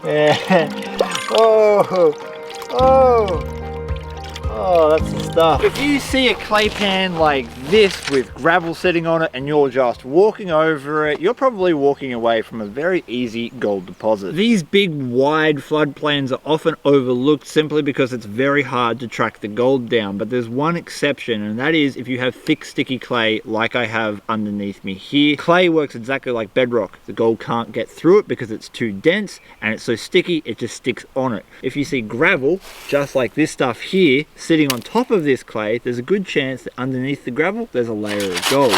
Yeah. Oh, oh. Oh, that's the stuff. If you see a clay pan like this with gravel sitting on it and you're just walking over it, you're probably walking away from a very easy gold deposit. These big wide floodplains are often overlooked simply because it's very hard to track the gold down, but there's one exception, and that is if you have thick sticky clay like I have underneath me here. Clay works exactly like bedrock. The gold can't get through it because it's too dense and it's so sticky it just sticks on it. If you see gravel just like this stuff here sitting on top of this clay, there's a good chance that underneath the gravel there's a layer of gold.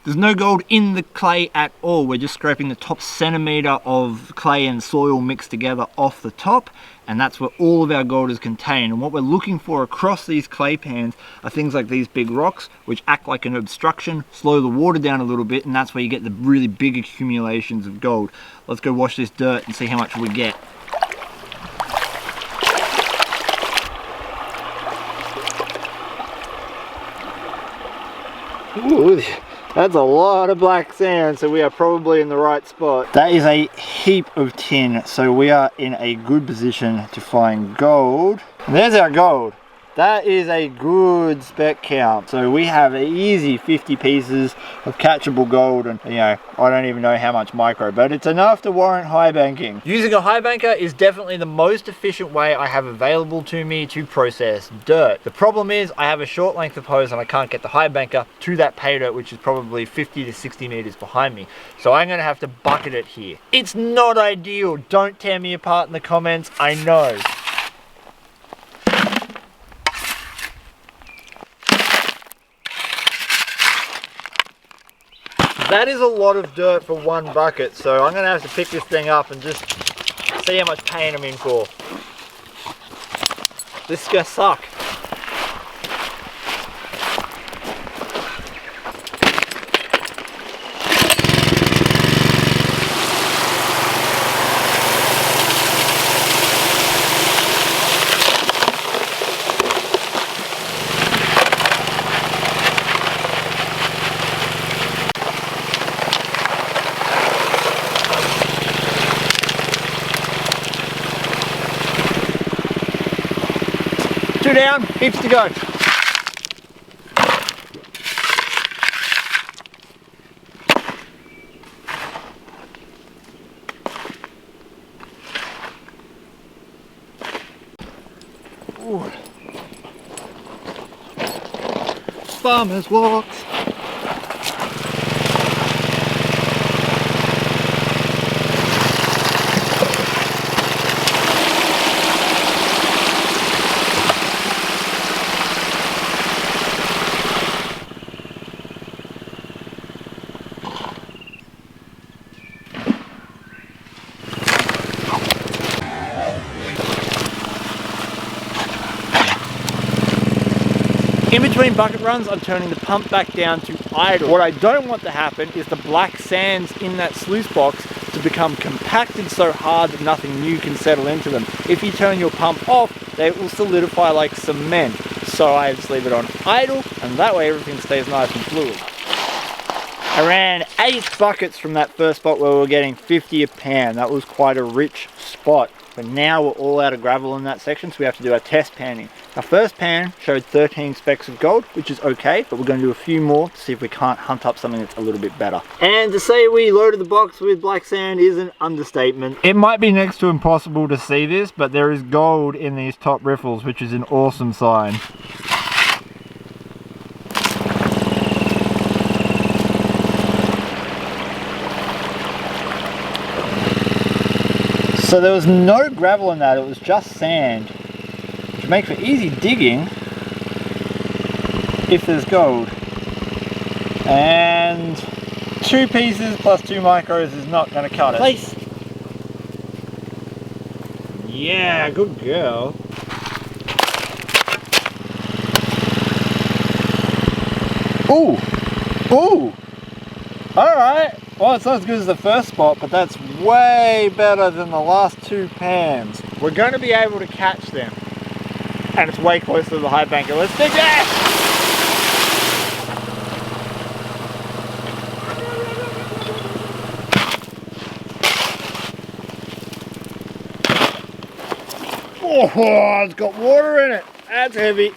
There's no gold in the clay at all. We're just scraping the top centimetre of clay and soil mixed together off the top, and that's where all of our gold is contained. And what we're looking for across these clay pans are things like these big rocks, which act like an obstruction, slow the water down a little bit, and that's where you get the really big accumulations of gold. Let's go wash this dirt and see how much we get. Ooh, that's a lot of black sand, so we are probably in the right spot. That is a heap of tin, so we are in a good position to find gold. And there's our gold. That is a good spec count. So we have an easy 50 pieces of catchable gold, and you know, I don't even know how much micro, but it's enough to warrant high banking. Using a high banker is definitely the most efficient way I have available to me to process dirt. The problem is I have a short length of hose and I can't get the high banker to that pay dirt, which is probably 50 to 60 meters behind me. So I'm gonna have to bucket it here. It's not ideal. Don't tear me apart in the comments, I know. That is a lot of dirt for one bucket, so I'm gonna have to pick this thing up and just see how much pain I'm in for. This is gonna suck. Two down, heaps to go. Ooh. Farmer's walks. In between bucket runs, I'm turning the pump back down to idle. What I don't want to happen is the black sands in that sluice box to become compacted so hard that nothing new can settle into them. If you turn your pump off, they will solidify like cement. So I just leave it on idle, and that way everything stays nice and fluid. I ran 8 buckets from that first spot where we were getting 50 a pan. That was quite a rich spot. But now we're all out of gravel in that section, so we have to do our test panning. Our first pan showed 13 specks of gold, which is okay, but we're going to do a few more to see if we can't hunt up something that's a little bit better. And to say we loaded the box with black sand is an understatement. It might be next to impossible to see this, but there is gold in these top riffles, which is an awesome sign. So there was no gravel in that, it was just sand, which makes for easy digging if there's gold. And 2 pieces plus 2 micros is not going to cut it. Place. Yeah, good girl. Ooh, ooh, all right. Well, it's not as good as the first spot, but that's way better than the last 2 pans. We're going to be able to catch them. And it's way closer to the high banker. Let's dig that! Oh, it's got water in it. That's heavy.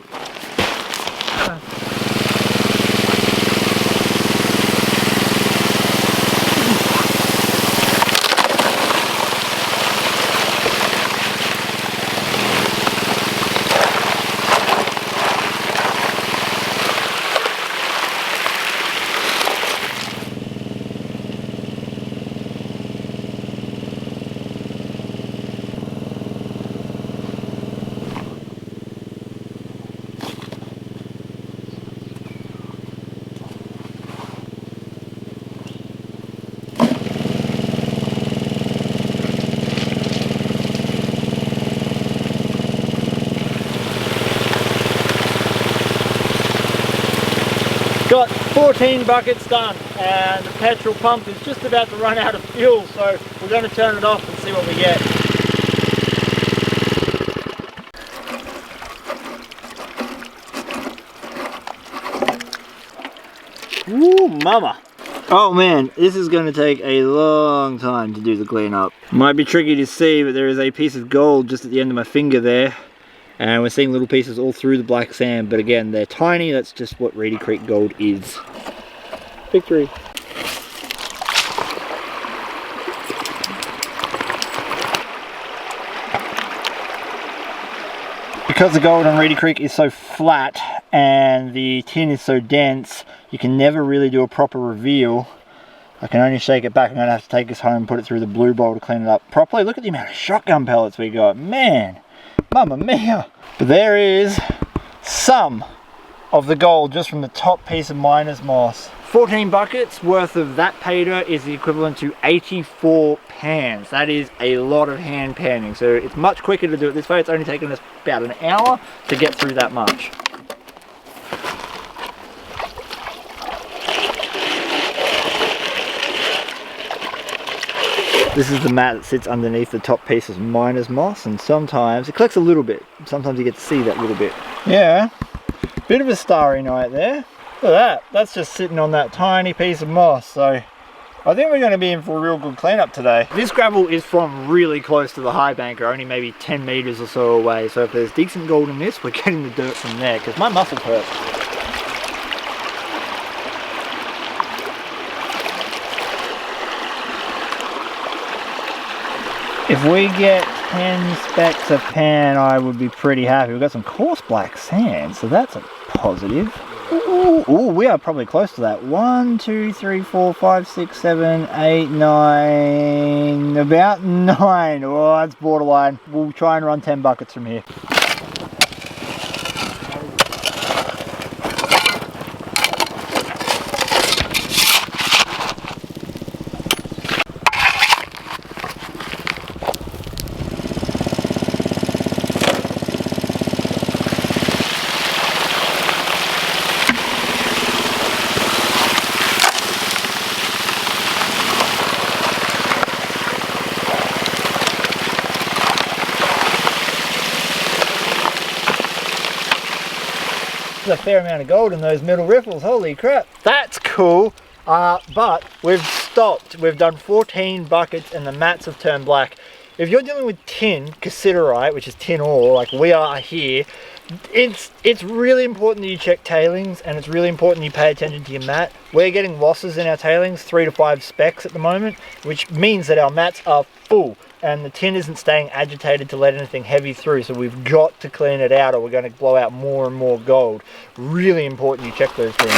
Got 14 buckets done, and the petrol pump is just about to run out of fuel, so we're going to turn it off and see what we get. Woo, mama. Oh man, this is going to take a long time to do the cleanup. Might be tricky to see, but there is a piece of gold just at the end of my finger there. And we're seeing little pieces all through the black sand, but again, they're tiny. That's just what Reedy Creek gold is. Victory. Because the gold on Reedy Creek is so flat and the tin is so dense, you can never really do a proper reveal. I can only shake it back. I'm going to have to take this home and put it through the blue bowl to clean it up properly. Look at the amount of shotgun pellets we got. Man! Mamma mia! But there is some of the gold just from the top piece of miner's moss. 14 buckets worth of that pay dirt is the equivalent to 84 pans. That is a lot of hand panning. So it's much quicker to do it this way. It's only taken us about an hour to get through that much. This is the mat that sits underneath the top piece of miner's moss, and sometimes it collects a little bit. Sometimes you get to see that little bit. Yeah, bit of a starry night there. Look at that. That's just sitting on that tiny piece of moss. So I think we're going to be in for a real good cleanup today. This gravel is from really close to the high banker, only maybe 10 meters or so away. So if there's decent gold in this, we're getting the dirt from there, because my muscles hurt. If we get 10 specks of pan, I would be pretty happy. We've got some coarse black sand, so that's a positive. Ooh, we are probably close to that. 1, 2, 3, 4, 5, 6, 7, 8, 9, about 9. Oh, that's borderline. We'll try and run 10 buckets from here. A fair amount of gold in those middle riffles, holy crap. That's cool, but we've stopped. We've done 14 buckets and the mats have turned black. If you're dealing with tin, cassiterite, which is tin ore, like we are here, it's really important that you check tailings, and it's really important you pay attention to your mat. We're getting losses in our tailings, 3 to 5 specks at the moment, which means that our mats are full. And the tin isn't staying agitated to let anything heavy through, so we've got to clean it out or we're going to blow out more and more gold. Really important you check those things.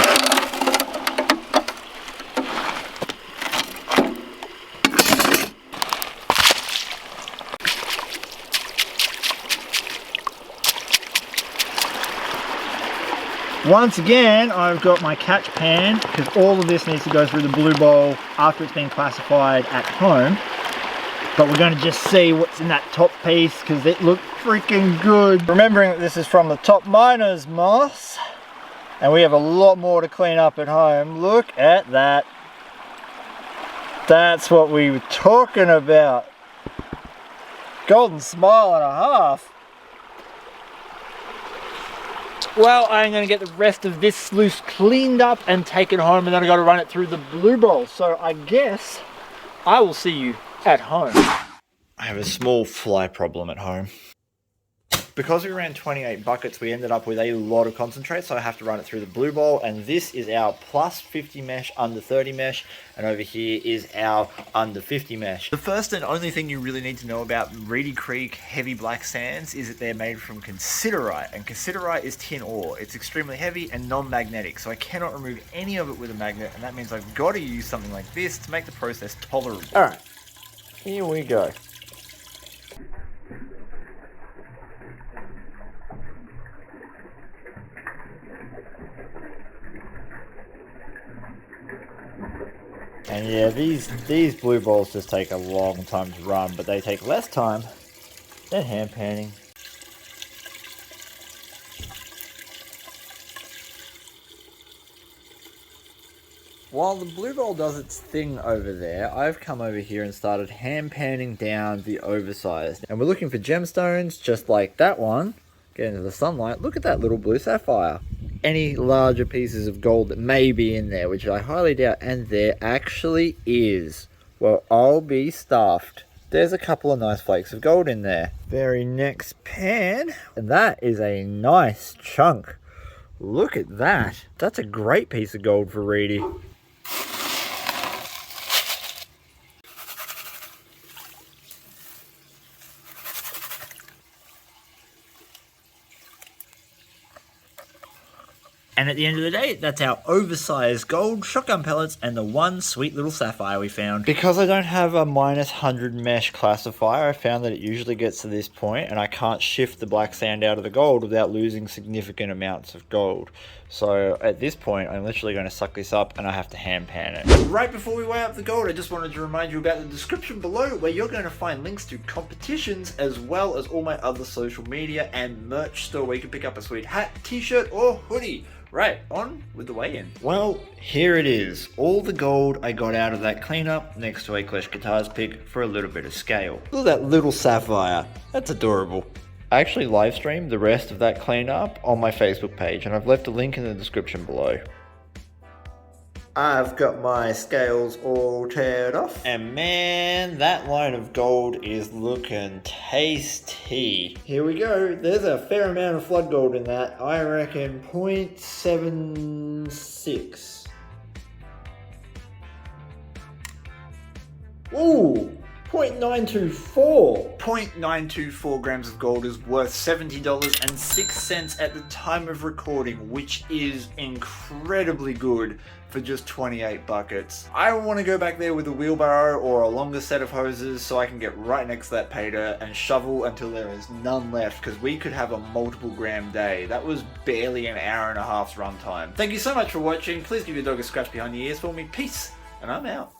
Once again, I've got my catch pan, because all of this needs to go through the blue bowl after it's been classified at home. But we're going to just see what's in that top piece, because it looked freaking good. Remembering that this is from the top miner's moss, and we have a lot more to clean up at home. Look at that. That's what we were talking about. Golden smile and a half. Well, I'm going to get the rest of this sluice cleaned up and taken home, and then I've got to run it through the blue bowl. So I guess I will see you at home. I have a small fly problem at home. Because we ran 28 buckets, we ended up with a lot of concentrate, so I have to run it through the blue bowl, and this is our plus 50 mesh, under 30 mesh, and over here is our under 50 mesh. The first and only thing you really need to know about Reedy Creek heavy black sands is that they're made from cassiterite, and cassiterite is tin ore. It's extremely heavy and non-magnetic, so I cannot remove any of it with a magnet, and that means I've got to use something like this to make the process tolerable. Alright, here we go. And yeah, these blue balls just take a long time to run, but they take less time than hand panning. While the blue ball does its thing over there, I've come over here and started hand panning down the oversized. And we're looking for gemstones just like that one. Get into the sunlight. Look at that little blue sapphire. Any larger pieces of gold that may be in there, which I highly doubt, and there actually is. Well, I'll be stuffed. There's a couple of nice flakes of gold in there. Very next pan, and that is a nice chunk. Look at that. That's a great piece of gold for Reedy. And at the end of the day, that's our oversized gold shotgun pellets and the one sweet little sapphire we found. Because I don't have a minus 100 mesh classifier, I found that it usually gets to this point and I can't shift the black sand out of the gold without losing significant amounts of gold. So at this point, I'm literally going to suck this up and I have to hand pan it. Right before we weigh up the gold, I just wanted to remind you about the description below where you're going to find links to competitions as well as all my other social media and merch store where you can pick up a sweet hat, t-shirt or hoodie. Right, on with the weigh-in. Well, here it is. All the gold I got out of that cleanup next to a Clash Guitars pick for a little bit of scale. Look at that little sapphire. That's adorable. I actually live streamed the rest of that cleanup on my Facebook page and I've left a link in the description below. I've got my scales all teared off. And man, that line of gold is looking tasty. Here we go. There's a fair amount of flood gold in that. I reckon 0.76. Ooh, 0.924. 0.924 grams of gold is worth $70.06 at the time of recording, which is incredibly good for just 28 buckets. I want to go back there with a wheelbarrow or a longer set of hoses so I can get right next to that pay dirt and shovel until there is none left, because we could have a multiple gram day. That was barely an hour and a half's run time. Thank you so much for watching. Please give your dog a scratch behind the ears for me. Peace, and I'm out.